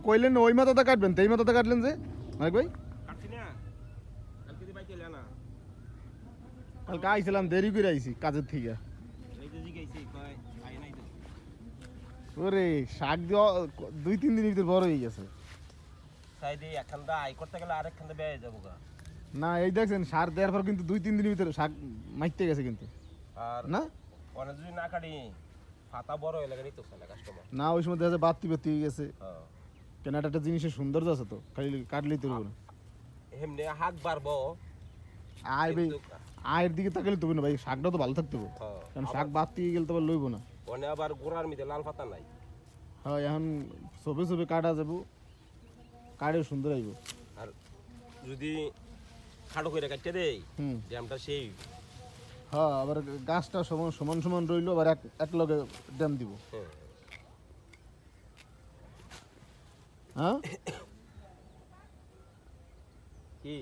কইলেন ওই মাথাটা কাটবেন, তো এই মাথাটা কাটলেন যে মালিক ভাই? কাটছি না, কালকে দিয়ে বাইকে এলে না। কালকে আইছিলাম, দেরি করে আইছি কাজের থেকে। এই যে জিগাইছি কয় আয় নাই তো। ওরে শাক দেওয়া 2-3 দিনের ভিতর বড় হয়ে গেছে। সাইডে একখান দা আয় করতে গেলে আরেকখান দা বেয়ে যাবো গা। না এই দেখছেন সার দেওয়ার পর কিন্তু 2-3 দিনের ভিতরে শাক মাইতে গেছে কিন্তু। আর না অনেক যদি না কাটি পাতা বড় হয়ে লাগে নিতে না কাস্টমার। না ওই সময় দেখা যায় বাতি হয়ে গেছে। হ্যাঁ কেন একটা জিনিসের সৌন্দর্য আছে তো, খালি কাটলেই তো হইব না। এমনি হাত বাড়বো। আয় ভাই, কিন্তু আয়ের দিকে তাকালে তো না ভাই, শাকটা তো ভালো থাকতে হবে। হ্যাঁ, কারণ শাক বাতি গেলে তো আবার লইব না। ওনে আবার গোড়ার মধ্যে লাল পাতা নাই। হ্যাঁ এখন সবে সবে কাটা যাবো, কাটেও সুন্দর আইব। আর যদি খাটো করে কাটতে দেই হুম ড্যামটা সেই হ্যাঁ, আবার গাছটা সমান সমান সমান রইলো, আবার এক লগে ড্যাম দিব। হ্যাঁ। হ্যাঁ কি